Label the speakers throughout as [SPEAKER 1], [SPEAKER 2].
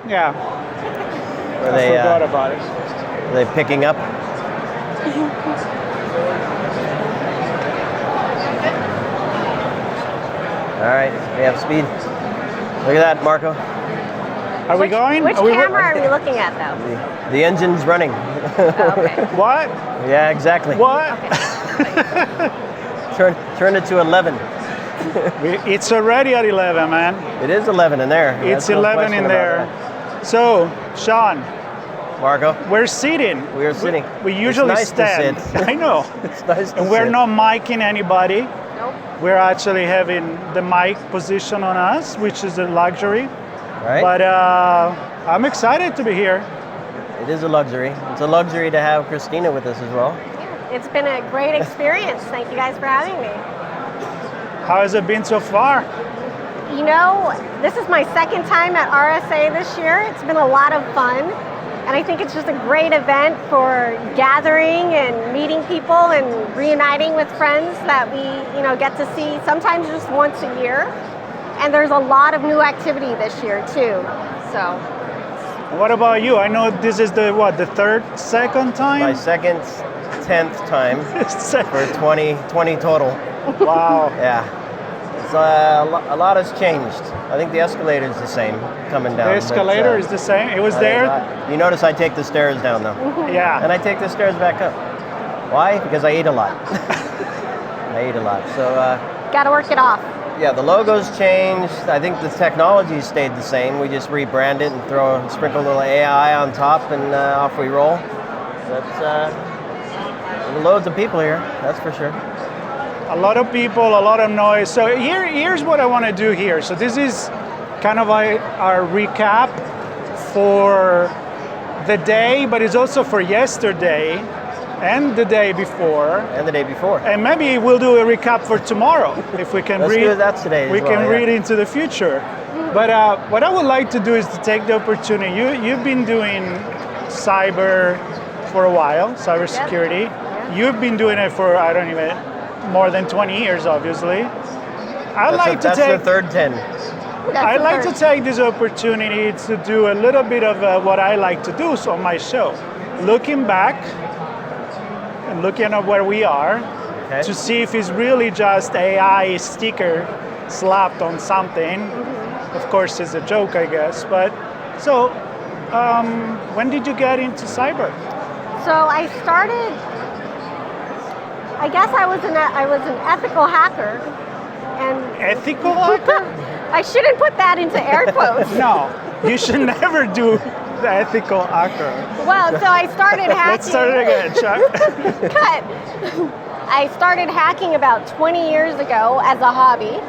[SPEAKER 1] Yeah.
[SPEAKER 2] I
[SPEAKER 1] forgot about it.
[SPEAKER 2] Are they picking up? All right, we have speed. Look at that, Marco.
[SPEAKER 1] Are we going?
[SPEAKER 3] Which camera are we looking at, though?
[SPEAKER 2] The engine's running.
[SPEAKER 3] Oh, okay.
[SPEAKER 1] What?
[SPEAKER 2] Yeah, exactly.
[SPEAKER 1] What?
[SPEAKER 2] Turn it to 11.
[SPEAKER 1] It's already at 11, man.
[SPEAKER 2] It is 11 in there.
[SPEAKER 1] It's
[SPEAKER 2] That's no
[SPEAKER 1] 11
[SPEAKER 2] question
[SPEAKER 1] in
[SPEAKER 2] about
[SPEAKER 1] there.
[SPEAKER 2] that.
[SPEAKER 1] So, Sean,
[SPEAKER 2] Marco,
[SPEAKER 1] we're sitting.
[SPEAKER 2] we are sitting.
[SPEAKER 1] We usually
[SPEAKER 2] It's nice
[SPEAKER 1] stand.
[SPEAKER 2] to sit.
[SPEAKER 1] I know.
[SPEAKER 2] It's nice to
[SPEAKER 1] And we're
[SPEAKER 2] sit.
[SPEAKER 1] not micing anybody.
[SPEAKER 3] Nope.
[SPEAKER 1] We're actually having the mic position on us, which is a luxury.
[SPEAKER 2] Right?
[SPEAKER 1] But I'm excited to be here.
[SPEAKER 2] It is a luxury. It's a luxury to have Christina with us as well.
[SPEAKER 3] Yeah, it's been a great experience. Thank you guys for having me.
[SPEAKER 1] How has it been so far?
[SPEAKER 3] You know, this is my second time at RSA this year. It's been a lot of fun. And I think it's just a great event for gathering and meeting people and reuniting with friends that we, get to see sometimes just once a year. And there's a lot of new activity this year too. So.
[SPEAKER 1] What about you? I know this is the second time?
[SPEAKER 2] My second, 10th time for 20 total.
[SPEAKER 1] Wow.
[SPEAKER 2] Yeah. It's, a lot has changed. I think the escalator is the same coming down.
[SPEAKER 1] The escalator is the same? It was there?
[SPEAKER 2] You notice I take the stairs down though.
[SPEAKER 1] Yeah.
[SPEAKER 2] And I take the stairs back up. Why? Because I eat a lot. I eat a lot. So.
[SPEAKER 3] Got to work it off.
[SPEAKER 2] Yeah, the logo's changed. I think the technology stayed the same. We just rebrand it and sprinkle a little AI on top, and off we roll. That's loads of people here, that's for sure.
[SPEAKER 1] A lot of people, a lot of noise. So here's what I want to do here. So this is kind of our recap for the day, but it's also for yesterday and the day before.
[SPEAKER 2] And the day before.
[SPEAKER 1] And maybe we'll do a recap for tomorrow if we can
[SPEAKER 2] Let's do that today.
[SPEAKER 1] We can read into the future. But what I would like to do is to take the opportunity. You've been doing cyber for a while, cybersecurity.
[SPEAKER 3] Yep.
[SPEAKER 1] You've been doing it for more than 20 years, obviously.
[SPEAKER 2] That's the third 10.
[SPEAKER 1] I'd like to take this opportunity to do a little bit of what I like to do on my show. Looking back and looking at where we are to see if it's really just AI sticker slapped on something. Of course, it's a joke, I guess. But so, when did you get into cyber?
[SPEAKER 3] So I started. I guess I was an ethical hacker, and
[SPEAKER 1] ethical hacker.
[SPEAKER 3] I shouldn't put that into air quotes.
[SPEAKER 1] No, you should never do the ethical hacker.
[SPEAKER 3] Well, so I started hacking.
[SPEAKER 1] Let's start it again, Chuck.
[SPEAKER 3] Cut. I started hacking about 20 years ago as a hobby,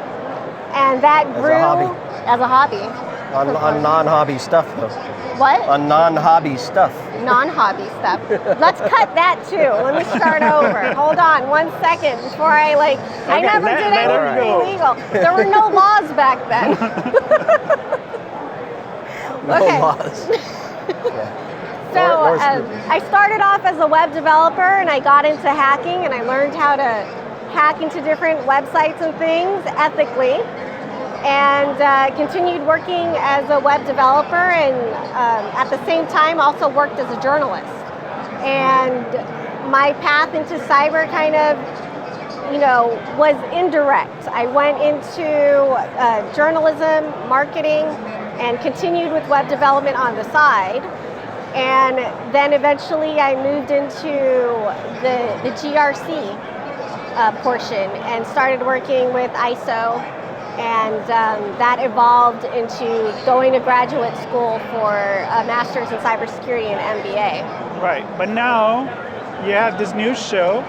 [SPEAKER 3] and that grew as a hobby.
[SPEAKER 2] On non-hobby stuff, though.
[SPEAKER 3] What?
[SPEAKER 2] On non-hobby stuff.
[SPEAKER 3] Non-hobby stuff. Let's cut that too. Let me start over. Hold on 1 second before I never did anything illegal. There were no laws back then.
[SPEAKER 2] No laws.
[SPEAKER 3] So I started off as a web developer, and I got into hacking, and I learned how to hack into different websites and things ethically, and continued working as a web developer, and at the same time also worked as a journalist. And my path into cyber kind of, was indirect. I went into journalism, marketing, and continued with web development on the side. And then eventually I moved into the GRC portion and started working with ISO, and that evolved into going to graduate school for a master's in cybersecurity and MBA.
[SPEAKER 1] Right, but now you have this new show,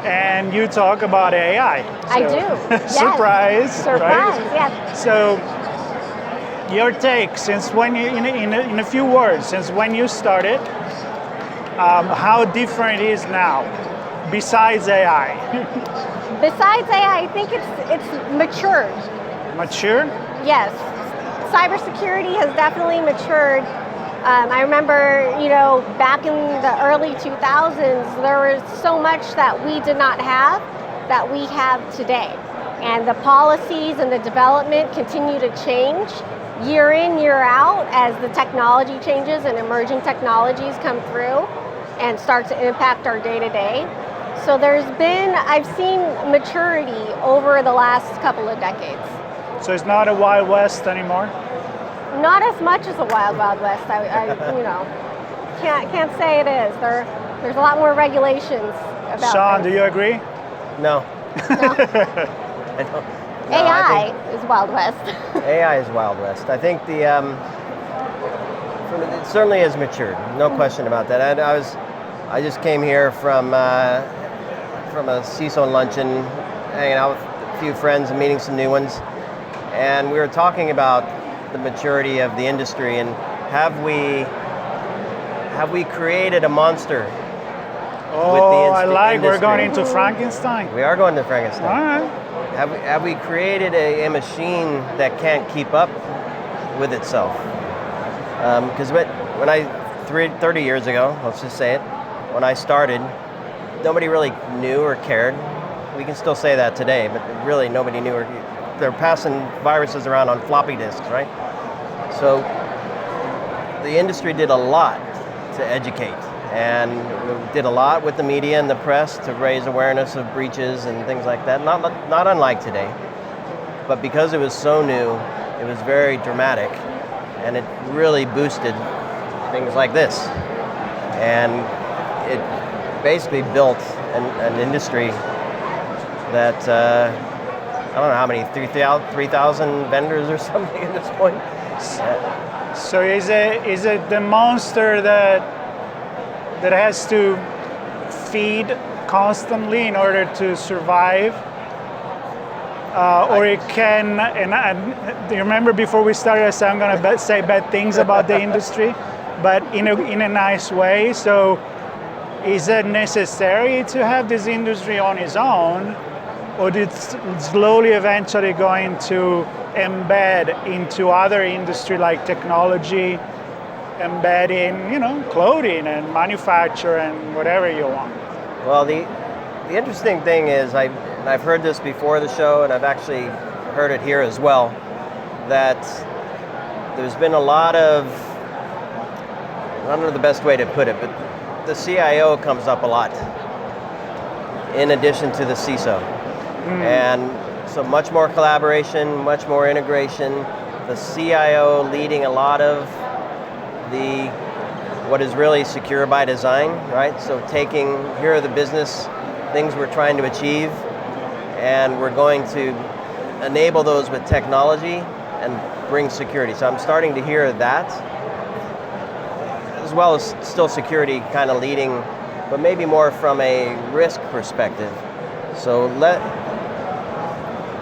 [SPEAKER 1] and you talk about AI.
[SPEAKER 3] I do.
[SPEAKER 1] Surprise!
[SPEAKER 3] Surprise!
[SPEAKER 1] Right?
[SPEAKER 3] Yes.
[SPEAKER 1] So, your take, since when you, in a few words, since when you started, how different it is now, besides AI?
[SPEAKER 3] Besides AI, I think it's matured.
[SPEAKER 1] Mature?
[SPEAKER 3] Yes. Cybersecurity has definitely matured. I remember, back in the early 2000s, there was so much that we did not have that we have today. And the policies and the development continue to change. year in, year out, as the technology changes and emerging technologies come through and start to impact our day-to-day. So I've seen maturity over the last couple of decades.
[SPEAKER 1] So it's not a Wild West anymore?
[SPEAKER 3] Not as much as a Wild West. I can't say it is. There's a lot more regulations about
[SPEAKER 1] Sean,
[SPEAKER 3] things.
[SPEAKER 1] do you agree?
[SPEAKER 2] No.
[SPEAKER 3] No.
[SPEAKER 2] I don't. No,
[SPEAKER 3] AI is Wild West.
[SPEAKER 2] AI is Wild West. I think it certainly has matured. No question about that. I just came here from a CISO luncheon, hanging out with a few friends and meeting some new ones, and we were talking about the maturity of the industry and have we created a monster?
[SPEAKER 1] Oh, I like.
[SPEAKER 2] industry?
[SPEAKER 1] We're going into Frankenstein.
[SPEAKER 2] We are going to Frankenstein.
[SPEAKER 1] All right.
[SPEAKER 2] Have we created a machine that can't keep up with itself? Because when 30 years ago, let's just say it, when I started, nobody really knew or cared. We can still say that today, but really nobody knew. They're passing viruses around on floppy disks, right? So the industry did a lot to educate, and we did a lot with the media and the press to raise awareness of breaches and things like that. Not unlike today, but because it was so new, it was very dramatic, and it really boosted things like this. And it basically built an industry that I don't know how many, 3,000 vendors or something at this point.
[SPEAKER 1] So is it the monster that has to feed constantly in order to survive? Or it can, and do you remember before we started, I said I'm going to say bad things about the industry, but in a nice way. So is it necessary to have this industry on its own, or did it slowly eventually going to embed into other industry like technology, embed in clothing and manufacture and whatever you want?
[SPEAKER 2] Well, the interesting thing is, I've heard this before the show, and I've actually heard it here as well, that there's been a lot of, I don't know the best way to put it, but the CIO comes up a lot in addition to the CISO. And so much more collaboration, much more integration, the CIO leading a lot of what is really secure by design, right? So here are the business things we're trying to achieve, and we're going to enable those with technology and bring security. So I'm starting to hear that, as well as still security kind of leading, but maybe more from a risk perspective. So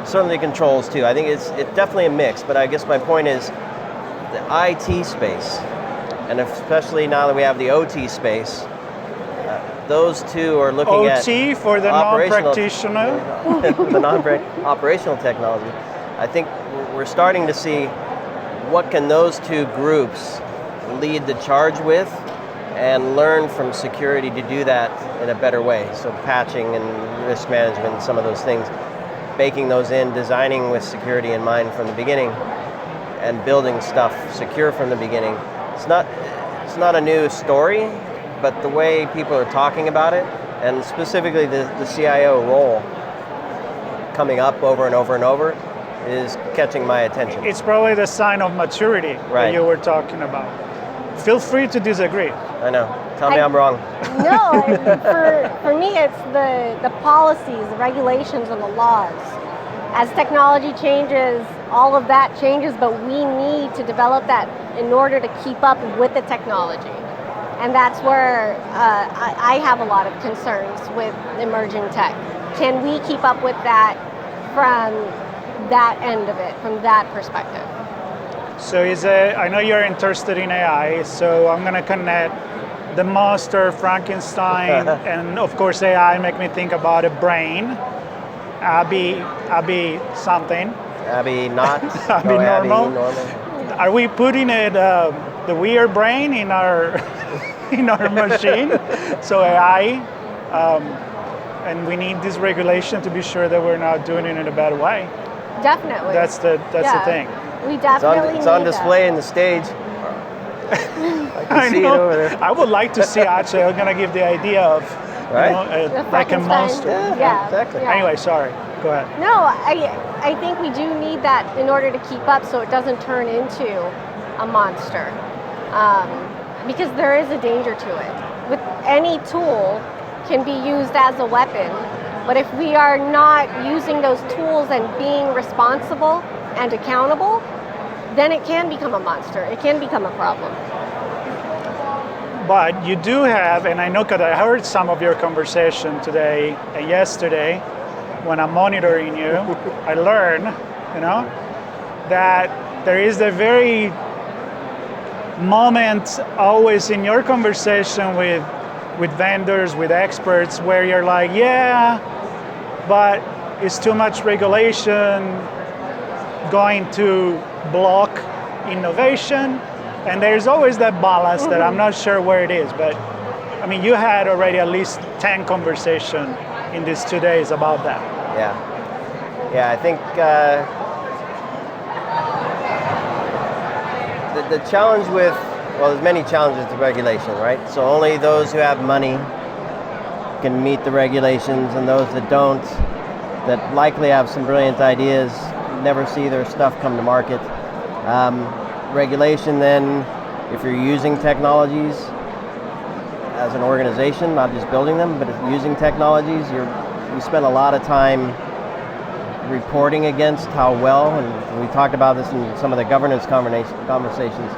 [SPEAKER 2] certainly controls too. I think it's definitely a mix, but I guess my point is the IT space, and especially now that we have the OT space, those two are looking at
[SPEAKER 1] OT for the non-practitioner.
[SPEAKER 2] The non-operational technology. I think we're starting to see what can those two groups lead the charge with and learn from security to do that in a better way. So patching and risk management and some of those things, baking those in, designing with security in mind from the beginning, and building stuff secure from the beginning. It's not a new story, but the way people are talking about it, and specifically the CIO role coming up over and over and over, is catching my attention.
[SPEAKER 1] It's probably the sign of maturity that you were talking about. Feel free to disagree.
[SPEAKER 2] I know. Tell me I'm wrong.
[SPEAKER 3] No, for me it's the policies, the regulations, and the laws. As technology changes, all of that changes, but we need to develop that in order to keep up with the technology. And that's where I have a lot of concerns with emerging tech. Can we keep up with that from that end of it, from that perspective?
[SPEAKER 1] So I know you're interested in AI, so I'm going to connect the monster, Frankenstein, and of course AI make me think about a brain. Abby something.
[SPEAKER 2] Abby not.
[SPEAKER 1] Abby normal. Are we putting the weird brain in our machine? So AI, and we need this regulation to be sure that we're not doing it in a bad way.
[SPEAKER 3] Definitely.
[SPEAKER 1] That's the thing.
[SPEAKER 3] We definitely
[SPEAKER 2] it's on display in the stage. I can see it over there.
[SPEAKER 1] I would like to see, actually, I'm going to give the idea of,
[SPEAKER 2] Right?
[SPEAKER 1] like a monster.
[SPEAKER 2] Yeah, exactly.
[SPEAKER 3] Yeah.
[SPEAKER 1] Anyway, sorry. Go ahead.
[SPEAKER 3] No, I think we do need that in order to keep up so it doesn't turn into a monster. Because there is a danger to it. With any tool can be used as a weapon, but if we are not using those tools and being responsible and accountable, then it can become a monster. It can become a problem.
[SPEAKER 1] But you do have, and I know because I heard some of your conversation today and yesterday when I'm monitoring you, I learn, that there is a very moment always in your conversation with vendors, with experts, where you're like, yeah, but it's too much regulation going to block innovation. And there's always that balance that I'm not sure where it is. But I mean, you had already at least 10 conversations in these 2 days about that.
[SPEAKER 2] Yeah, I think the challenge with, well, there's many challenges to regulation, right? So only those who have money can meet the regulations, and those that don't, that likely have some brilliant ideas, never see their stuff come to market. Regulation then, if you're using technologies as an organization, not just building them, but using technologies, you spend a lot of time reporting against how well, and we talked about this in some of the governance conversations,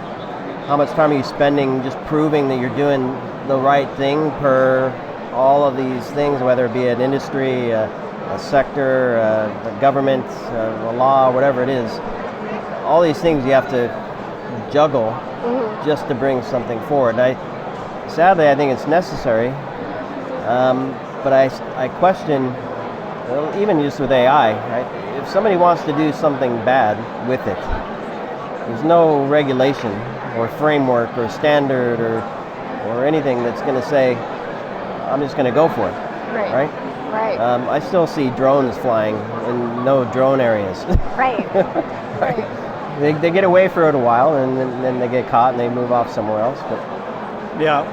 [SPEAKER 2] how much time are you spending just proving that you're doing the right thing per all of these things, whether it be an industry, a sector, a government, a law, whatever it is. All these things you have to juggle just to bring something forward. And sadly, I think it's necessary, but I question, well, even just with AI, right? If somebody wants to do something bad with it, there's no regulation or framework or standard or anything that's going to say, I'm just going to go for it, right? I still see drones flying in no drone areas.
[SPEAKER 3] Right.
[SPEAKER 2] Right. They get away for it a while, and then they get caught and they move off somewhere else. But
[SPEAKER 1] yeah.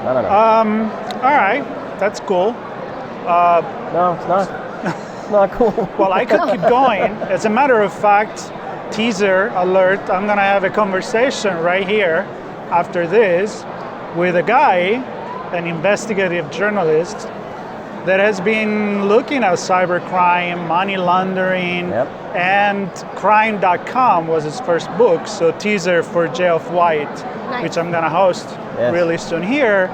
[SPEAKER 2] I don't know.
[SPEAKER 1] All right, that's cool.
[SPEAKER 2] No, it's not. It's not cool.
[SPEAKER 1] Well, I could keep going. As a matter of fact, teaser alert, I'm going to have a conversation right here after this with a guy, an investigative journalist, that has been looking at cybercrime, money laundering, and crime.com was his first book, so teaser for Geoff White, which I'm going to host really soon here.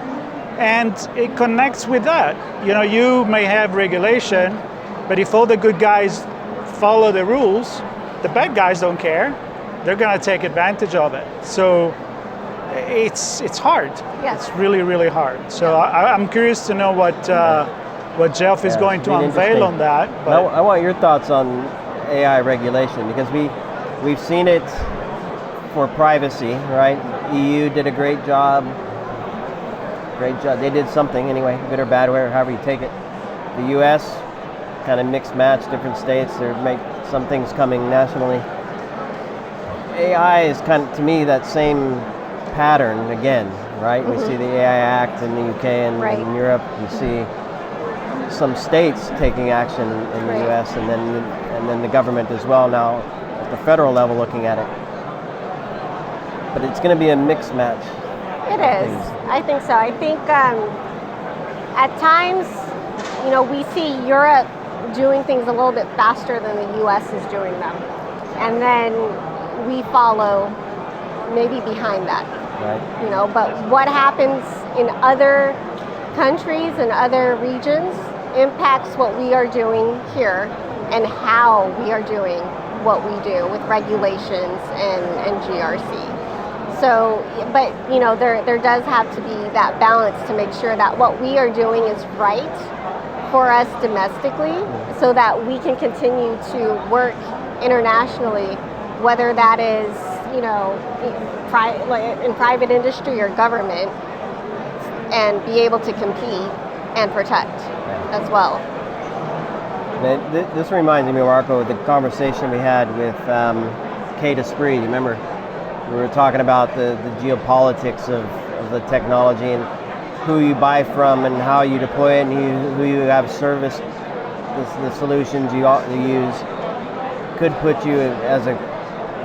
[SPEAKER 1] And it connects with that. You may have regulation, but if all the good guys follow the rules, the bad guys don't care. They're going to take advantage of it. So it's hard. It's really, really hard. So I'm curious to know what Geoff is going to unveil on that.
[SPEAKER 2] But I want your thoughts on AI regulation, because we've seen it for privacy, right? EU did a great job. They did something anyway, good or bad, however you take it. The US, kind of mixed match, different states. There make some things coming nationally. AI is kind of, to me, that same pattern again, right? We see the AI Act in the UK and in Europe. We see some states taking action in the US, and then the government as well now at the federal level looking at it. But it's going to be a mixed match.
[SPEAKER 3] It is. I think so. I think at times, we see Europe doing things a little bit faster than the US is doing them. And then we follow maybe behind that. Right. But what happens in other countries and other regions impacts what we are doing here and how we are doing what we do with regulations and GRC. So, but there does have to be that balance to make sure that what we are doing is right for us domestically, so that we can continue to work internationally, whether that is in private industry or government, and be able to compete and protect as well.
[SPEAKER 2] This reminds me, Marco, of the conversation we had with Kate Esprit. Remember, we were talking about the geopolitics of the technology and who you buy from and how you deploy it and who you have service. The solutions you use could put you as a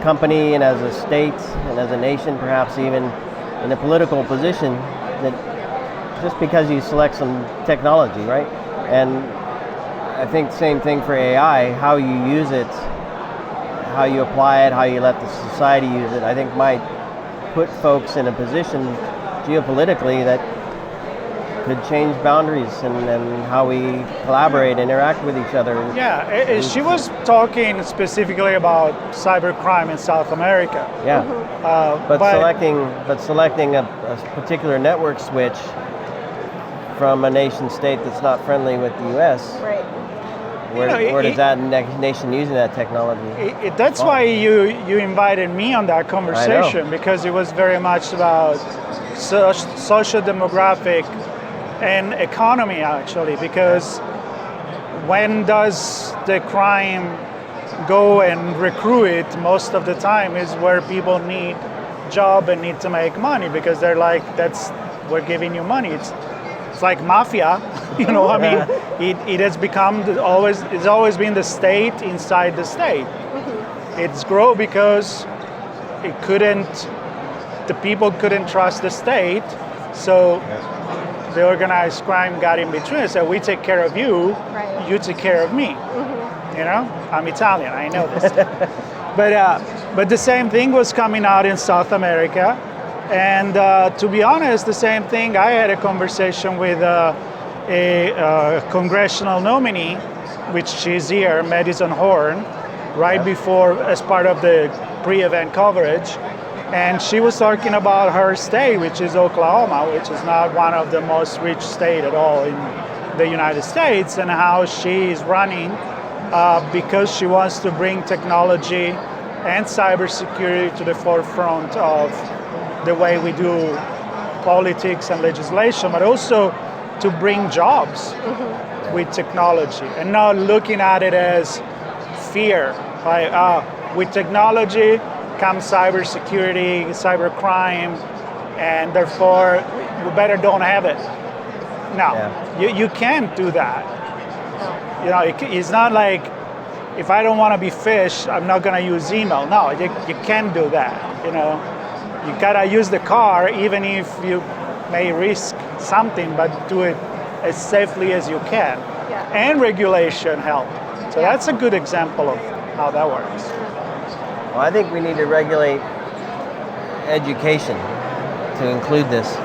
[SPEAKER 2] company and as a state and as a nation, perhaps even in a political position that just because you select some technology, right? And I think same thing for AI, how you use it, how you apply it, how you let the society use it, I think might put folks in a position geopolitically that could change boundaries and how we collaborate, interact with each other.
[SPEAKER 1] Yeah, she was talking specifically about cybercrime in South America.
[SPEAKER 2] Yeah, but selecting a particular network switch from a nation state that's not friendly with the U.S.
[SPEAKER 3] Right.
[SPEAKER 2] Where does that nation using that technology?
[SPEAKER 1] That's why you invited me on that conversation, because it was very much about social demographic and economy, actually, because when does the crime go and recruit? Most of the time is where people need job and need to make money, because they're like, we're giving you money. It's like mafia, you know. I mean, it has become it's always been the state inside the state. Mm-hmm. It's grown because the people couldn't trust the state, so the organized crime got in between and said, we take care of you, right. You take care of me. Mm-hmm. You know, I'm Italian, I know this. But the same thing was coming out in South America. And to be honest, the same thing, I had a conversation with a congressional nominee, which she's here, Madison Horn, right before, as part of the pre-event coverage. And she was talking about her state, which is Oklahoma, which is not one of the most rich states at all in the United States, and how she is running because she wants to bring technology and cybersecurity to the forefront of the way we do politics and legislation, but also to bring jobs with technology and not looking at it as fear. Like, with technology comes cybersecurity, cybercrime, and therefore we better don't have it. No, you can't do that. You know, it's not like, if I don't want to be fish, I'm not going to use email. No, you can't do that. You know, you gotta use the car, even if you may risk something, but do it as safely as you can. Yeah. And regulation help. So that's a good example of how that works.
[SPEAKER 2] Well, I think we need to regulate education to include this.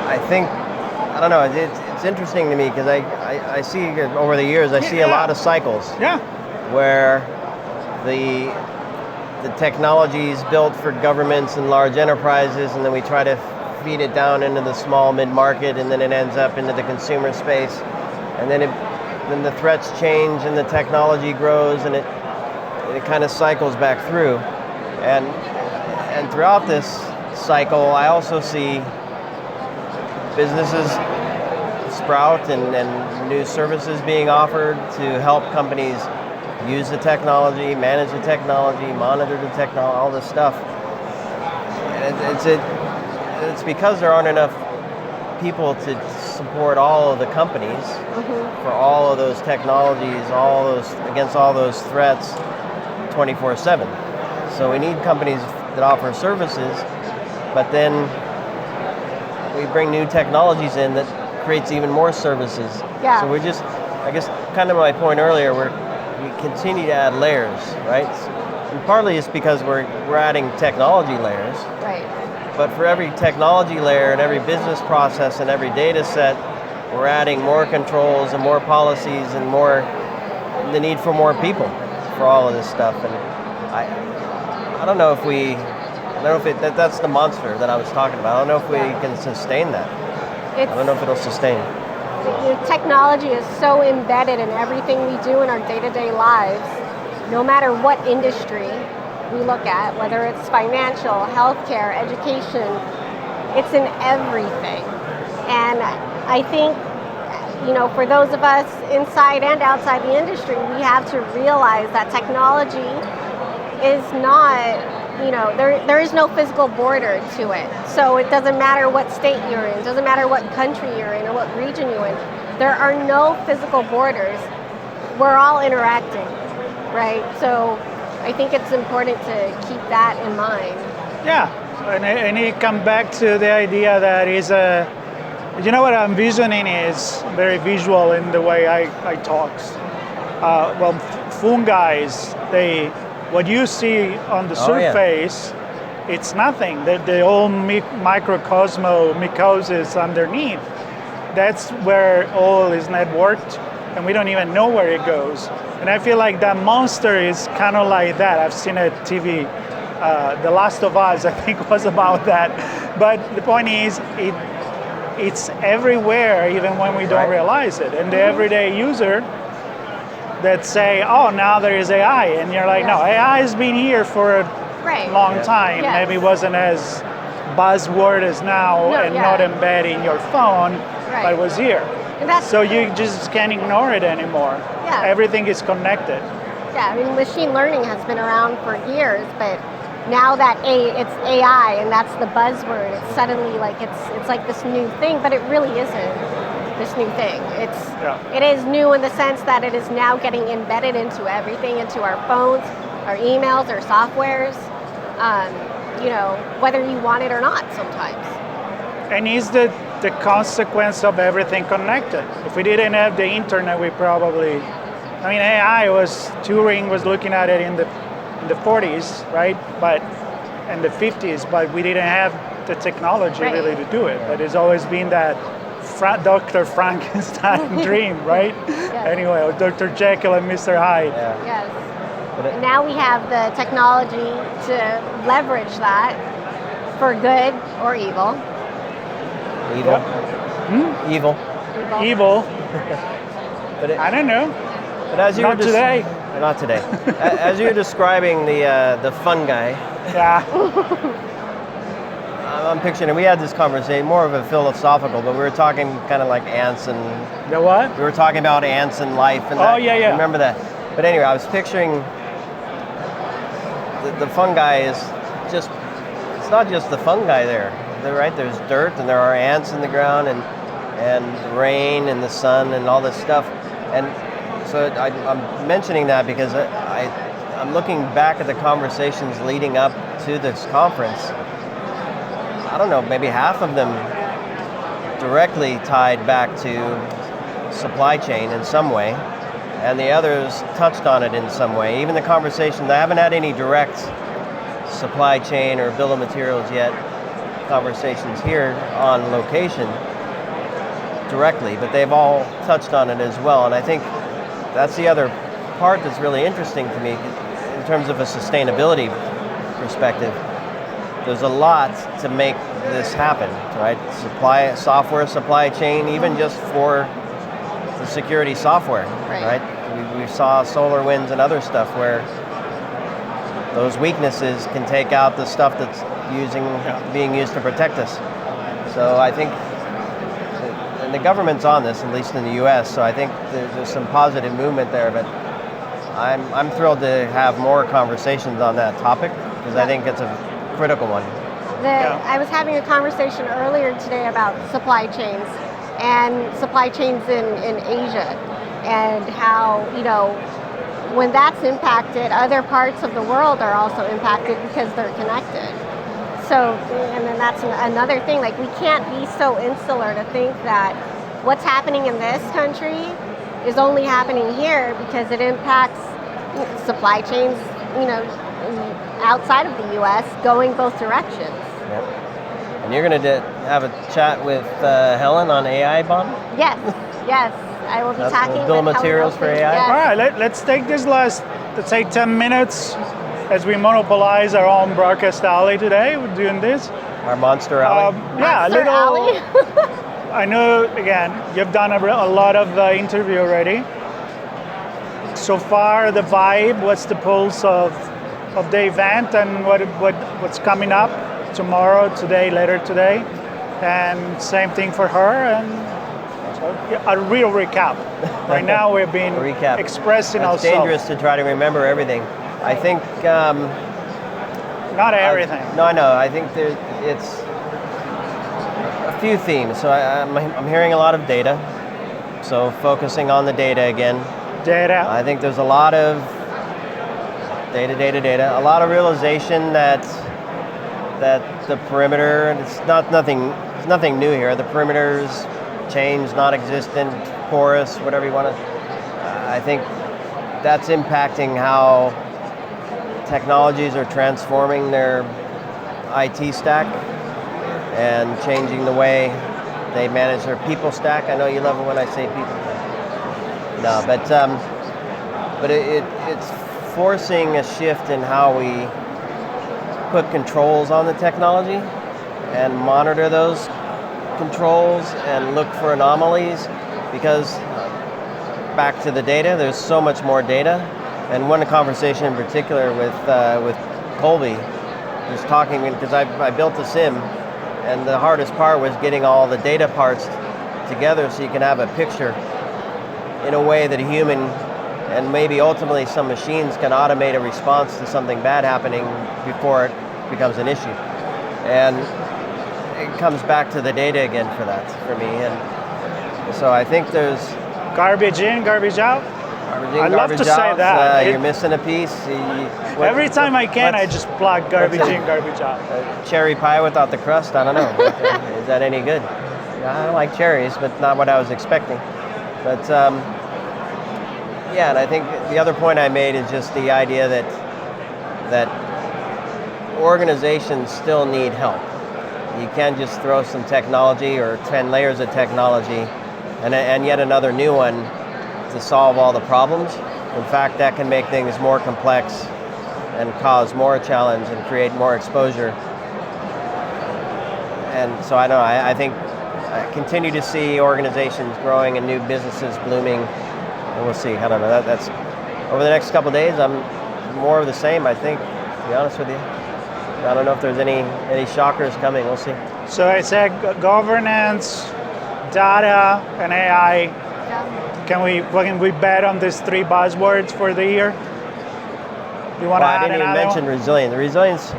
[SPEAKER 2] I think, I don't know, it's interesting to me because I see over the years, I see a lot of cycles where the technology is built for governments and large enterprises, and then we try to feed it down into the small mid-market, and then it ends up into the consumer space, and then the threats change and the technology grows, and it kind of cycles back through. And throughout this cycle, I also see businesses sprout and new services being offered to help companies use the technology, manage the technology, monitor the technology, all this stuff. And it's because there aren't enough people to support all of the companies for all of those technologies, against all those threats 24/7. So we need companies that offer services, but then we bring new technologies in that creates even more services. Yeah. So we're just, I guess, kind of my point earlier, we continue to add layers, right? And partly it's because we're adding technology layers. Right. But for every technology layer and every business process and every data set, we're adding more controls and more policies and the need for more people for all of this stuff. And I don't know if that's the monster that I was talking about. I don't know if we can sustain that. I don't know if it'll sustain.
[SPEAKER 3] Technology is so embedded in everything we do in our day-to-day lives, no matter what industry we look at, whether it's financial, healthcare, education, it's in everything. And I think for those of us inside and outside the industry, we have to realize that technology is not, there is no physical border to it. So it doesn't matter what state you're in, it doesn't matter what country you're in or what region you're in. There are no physical borders. We're all interacting, right? So I think it's important to keep that in mind.
[SPEAKER 1] Yeah, and it comes back to the idea that what I'm envisioning is very visual in the way I talk. Fungi, what you see on the surface, it's nothing. The whole microcosmo mycosis underneath, that's where all is networked, and we don't even know where it goes. And I feel like that monster is kind of like that. I've seen a TV, The Last of Us, I think was about that. But the point is, it's everywhere, even when we don't realize it. And the everyday user that say, oh, now there is AI. And you're like, no, AI has been here for a long time.
[SPEAKER 3] Yes.
[SPEAKER 1] Maybe it wasn't as buzzword as now not embedded in your phone, but it was here. So you just can't ignore it anymore.
[SPEAKER 3] Yeah.
[SPEAKER 1] Everything is connected.
[SPEAKER 3] Yeah, I mean, machine learning has been around for years, but now that it's AI and that's the buzzword, it's suddenly like it's like this new thing, but it really isn't this new thing. It is new in the sense that it is now getting embedded into everything, into our phones, our emails, our softwares, whether you want it or not sometimes.
[SPEAKER 1] And is the consequence of everything connected. If we didn't have the internet, we probably, AI Turing was looking at it in the 40s, right? But in the 50s, but we didn't have the technology really to do it. But it's always been that Dr. Frankenstein dream, right?
[SPEAKER 3] Yes.
[SPEAKER 1] Anyway, Dr. Jekyll and Mr. Hyde.
[SPEAKER 2] Yeah.
[SPEAKER 3] Yes. And now we have the technology to leverage that for good or evil.
[SPEAKER 2] Evil.
[SPEAKER 1] Evil.
[SPEAKER 2] But
[SPEAKER 1] I don't know.
[SPEAKER 2] But as you
[SPEAKER 1] Not
[SPEAKER 2] were
[SPEAKER 1] today.
[SPEAKER 2] Not today. As you were describing the fungi, I'm picturing, and we had this conversation, more of a philosophical, but we were talking kind of like ants and...
[SPEAKER 1] The what?
[SPEAKER 2] We were talking about ants and life. And remember that. But anyway, I was picturing the fungi is just, it's not just the fungi there. Right? There's dirt and there are ants in the ground and rain and the sun and all this stuff. And so I'm mentioning that because I'm looking back at the conversations leading up to this conference. I don't know, maybe half of them directly tied back to supply chain in some way, and the others touched on it in some way. Even the conversations, I haven't had any direct supply chain or bill of materials yet conversations here on location directly, but they've all touched on it as well. And I think that's the other part that's really interesting to me in terms of a sustainability perspective. There's a lot to make this happen, right? Software supply chain, even just for the security software, right? We saw SolarWinds and other stuff where those weaknesses can take out the stuff that's being used to protect us. So I think, and the government's on this, at least in the U.S., so I think there's some positive movement there, but I'm thrilled to have more conversations on that topic, because I think it's a critical one.
[SPEAKER 3] I was having a conversation earlier today about supply chains and supply chains in Asia, and how, when that's impacted, other parts of the world are also impacted because they're connected. So, and then that's another thing, like we can't be so insular to think that what's happening in this country is only happening here because it impacts supply chains, outside of the U.S. going both directions.
[SPEAKER 2] Yep. And you're going to have a chat with Helen on AI, Bon?
[SPEAKER 3] Yes, I will be talking
[SPEAKER 2] bill of materials for AI.
[SPEAKER 3] Yes.
[SPEAKER 1] All right, let's take this last, let's say 10 minutes as we monopolize our own broadcast alley today. We're doing this.
[SPEAKER 2] Our Monster Alley.
[SPEAKER 3] Monster Alley.
[SPEAKER 1] I know, again, you've done a lot of interview already. So far, the vibe, what's the pulse of the event and what's coming up tomorrow, today, later today, and same thing for her. And a real recap. Right now we've been expressing ourselves.
[SPEAKER 2] It's dangerous to try to remember everything. I think...
[SPEAKER 1] not everything.
[SPEAKER 2] No, I know. I think it's a few themes. So I'm hearing a lot of data. So focusing on the data again.
[SPEAKER 1] Data.
[SPEAKER 2] I think there's a lot of data. A lot of realization that the perimeter, it's nothing new here. The perimeter's changed, non-existent, porous, whatever you want to. I think that's impacting how technologies are transforming their IT stack and changing the way they manage their people stack. I know you love it when I say people. No, but it's forcing a shift in how we put controls on the technology and monitor those controls and look for anomalies, because back to the data, there's so much more data. And one conversation in particular with Colby was talking, because I built a sim, and the hardest part was getting all the data parts together so you can have a picture in a way that a human and maybe ultimately some machines can automate a response to something bad happening before it becomes an issue. And it comes back to the data again for me. And so I think there's
[SPEAKER 1] garbage in, garbage out.
[SPEAKER 2] I
[SPEAKER 1] love to say that.
[SPEAKER 2] You're missing a pice.
[SPEAKER 1] Every time I can, I just plug garbage in, garbage out.
[SPEAKER 2] Cherry pie without the crust? I don't know. Is that any good? I don't like cherries, but not what I was expecting. But yeah, and I think the other point I made is just the idea that organizations still need help. You can't just throw some technology or 10 layers of technology and yet another new one to solve all the problems. In fact, that can make things more complex and cause more challenge and create more exposure. And so I think I continue to see organizations growing and new businesses blooming, and we'll see. I don't know. That's over the next couple of days. I'm more of the same, I think, to be honest with you. I don't know if there's any shockers coming. We'll see.
[SPEAKER 1] So I said governance, data, and AI. Can we bet on these three buzzwords for the year? You want to add
[SPEAKER 2] I didn't even mention resilience.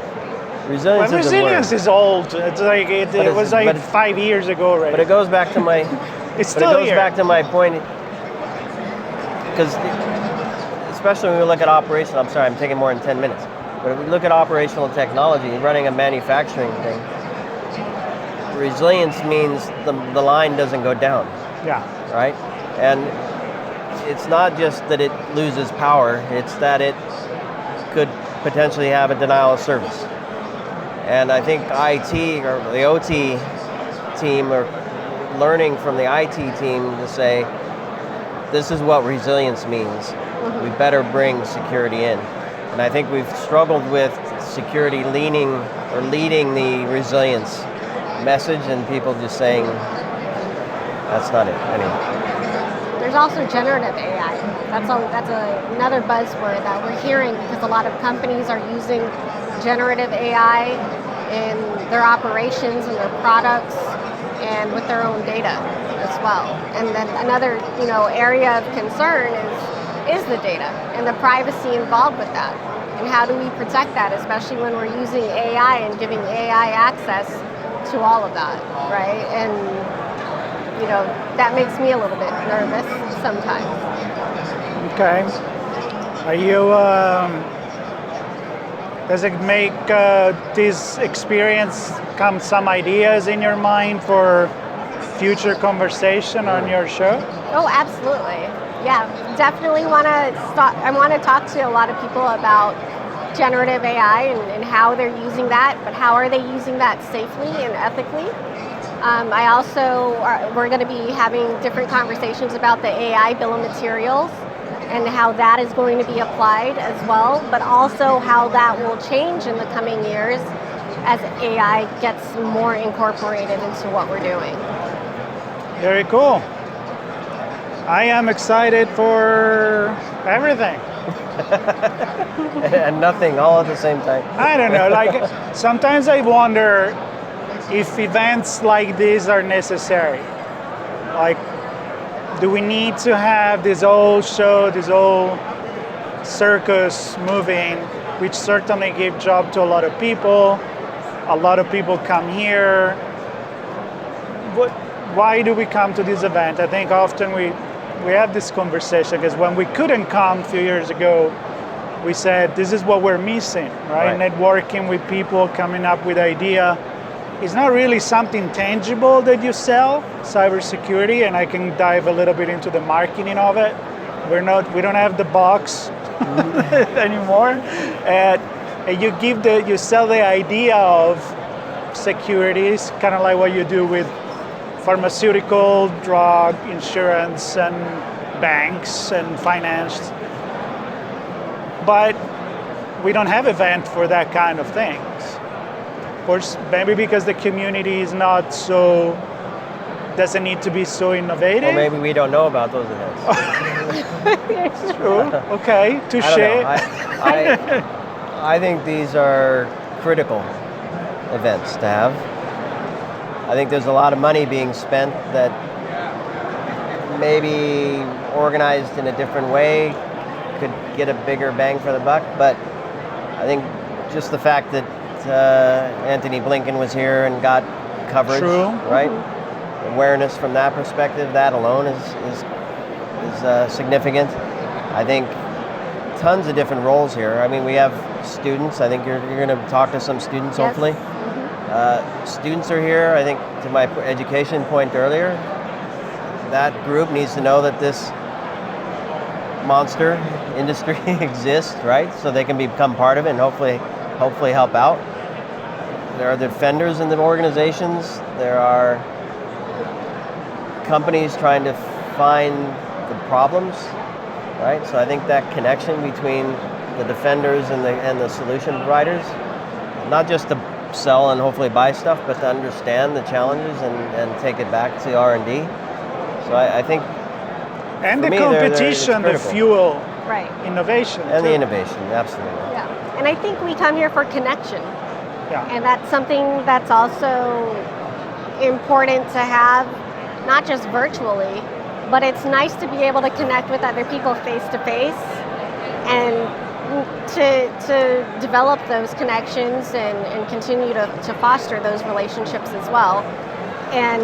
[SPEAKER 1] Resilience is old. It's like it was 5 years ago already.
[SPEAKER 2] But it goes back to my.
[SPEAKER 1] It's still here.
[SPEAKER 2] Back to my point, because especially when we look at operational. I'm sorry, I'm taking more than 10 minutes. But if we look at operational technology, running a manufacturing thing, resilience means the line doesn't go down.
[SPEAKER 1] Yeah.
[SPEAKER 2] Right? And it's not just that it loses power, it's that it could potentially have a denial of service. And I think IT or the OT team are learning from the IT team to say, this is what resilience means. We better bring security in. And I think we've struggled with security leading the resilience message, and people just saying, that's not it. Anyway.
[SPEAKER 3] There's also generative AI. That's another buzzword that we're hearing, because a lot of companies are using generative AI in their operations and their products and with their own data as well. And then another area of concern is the data and the privacy involved with that. And how do we protect that, especially when we're using AI and giving AI access to all of that, right? And that makes me a little bit nervous sometimes.
[SPEAKER 1] Okay. Are you, does it make this experience come some ideas in your mind for future conversation on your show?
[SPEAKER 3] Oh, absolutely. Yeah, definitely want to talk to a lot of people about generative AI and how they're using that, but how are they using that safely and ethically? We're going to be having different conversations about the AI bill of materials and how that is going to be applied as well, but also how that will change in the coming years as AI gets more incorporated into what we're doing.
[SPEAKER 1] Very cool. I am excited for everything.
[SPEAKER 2] And nothing all at the same time.
[SPEAKER 1] I don't know, like sometimes I wonder if events like these are necessary. Like Do we need to have this whole show, this whole circus moving, which certainly gave job to a lot of people. A lot of people come here. Why do we come to this event? I think often we have this conversation because when we couldn't come a few years ago, we said, this is what we're missing, right? Networking with people, coming up with idea. It's not really something tangible that you sell, cybersecurity, and I can dive a little bit into the marketing of it. We don't have the box anymore. And you sell the idea of security. It's kind of like what you do with pharmaceutical, drug, insurance, and banks and finance. But we don't have event for that kind of things. Of course, maybe because the community is not so, doesn't need to be so innovative.
[SPEAKER 2] Or maybe we don't know about those events.
[SPEAKER 1] True. Okay, touche.
[SPEAKER 2] I think these are critical events to have. I think there's a lot of money being spent that maybe organized in a different way could get a bigger bang for the buck, but I think just the fact that Anthony Blinken was here and got coverage, right? Awareness from that perspective, that alone is significant. I think tons of different roles here. I mean, we have students. I think you're going to talk to some students, hopefully. Students are here. I think to my education point earlier, that group needs to know that this monster industry exists, right? So they can become part of it and hopefully help out. There are defenders in the organizations. There are companies trying to find the problems, right? So I think that connection between the defenders and the solution providers, not just to sell and hopefully buy stuff, but to understand the challenges and take it back to R&D. So I think,
[SPEAKER 1] and the competition, the fuel, innovation,
[SPEAKER 2] and the innovation, absolutely.
[SPEAKER 3] Yeah, and I think we come here for connection.
[SPEAKER 1] Yeah.
[SPEAKER 3] And that's something that's also important to have, not just virtually, but it's nice to be able to connect with other people face to face and to develop those connections and continue to foster those relationships as well. And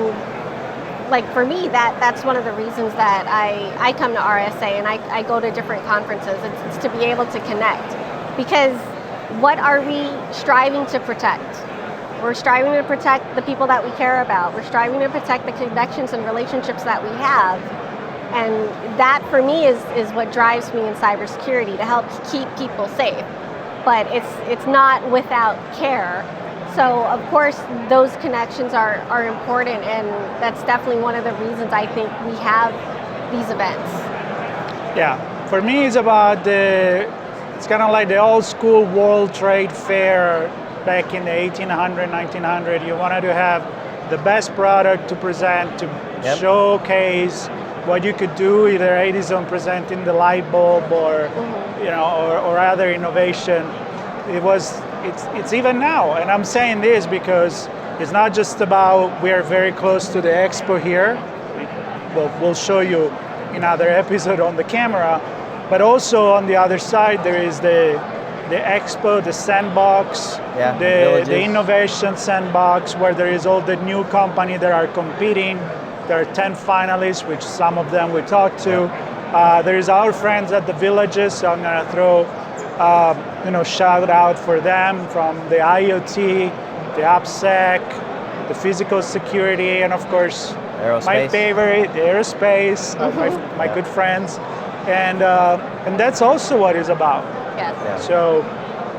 [SPEAKER 3] like for me, that's one of the reasons that I come to RSA and I go to different conferences. It's to be able to connect. Because what are we striving to protect? We're striving to protect the people that we care about. We're striving to protect the connections and relationships that we have. And that for me is what drives me in cybersecurity, to help keep people safe. But it's not without care. So of course those connections are important, and that's definitely one of the reasons I think we have these events.
[SPEAKER 1] Yeah, for me it's about it's kind of like the old school World Trade Fair back in the 1800, 1900. You wanted to have the best product to present, to showcase what you could do, either Edison presenting the light bulb or or other innovation. It's even now, and I'm saying this because it's not just about we're very close to the expo here. We'll show you in other episode on the camera, but also on the other side there is the expo, the sandbox, the innovation sandbox, where there is all the new companies that are competing. There are 10 finalists, which some of them we talked to. There is our friends at the villages, so I'm going to throw shout out for them, from the IoT, the RSAC, the physical security, and of course
[SPEAKER 2] aerospace.
[SPEAKER 1] My favorite, the aerospace, my good friends, and that's also what it's about.
[SPEAKER 3] Yes.
[SPEAKER 2] Yeah.
[SPEAKER 1] So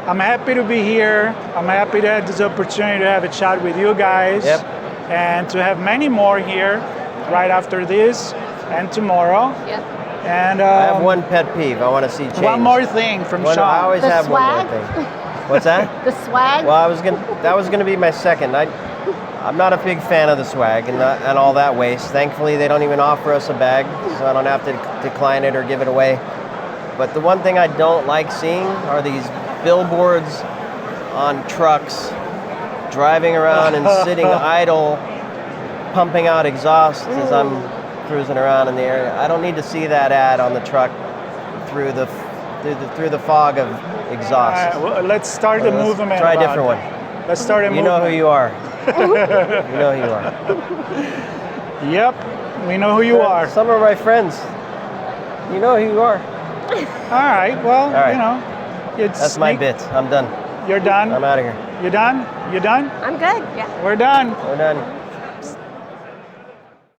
[SPEAKER 1] I'm happy to be here. I'm happy to have this opportunity to have a chat with you guys, and to have many more here right after this and tomorrow.
[SPEAKER 3] Yep.
[SPEAKER 2] I
[SPEAKER 1] And
[SPEAKER 2] have one pet peeve I want to see change.
[SPEAKER 1] One more thing from Sean.
[SPEAKER 2] I always have
[SPEAKER 3] swag?
[SPEAKER 2] one more thing. What's that?
[SPEAKER 3] The swag?
[SPEAKER 2] Well, that was gonna be my second. I'm not a big fan of the swag and all that waste. Thankfully, they don't even offer us a bag, so I don't have to decline it or give it away. But the one thing I don't like seeing are these billboards on trucks, driving around and sitting idle, pumping out exhaust as I'm cruising around in the area. I don't need to see that ad on the truck through the fog of exhaust.
[SPEAKER 1] Well, let's start the movement.
[SPEAKER 2] Try a different one.
[SPEAKER 1] Let's start a movement.
[SPEAKER 2] You know who you are. You know who you are.
[SPEAKER 1] Yep, we know who you are.
[SPEAKER 2] Some of my friends. You know who you are.
[SPEAKER 1] All right, well,
[SPEAKER 2] All right.
[SPEAKER 1] you know.
[SPEAKER 2] That's my bit. I'm done.
[SPEAKER 1] You're done?
[SPEAKER 2] I'm out of here.
[SPEAKER 1] You done? You done?
[SPEAKER 3] I'm good, yeah.
[SPEAKER 1] We're done.
[SPEAKER 2] We're done.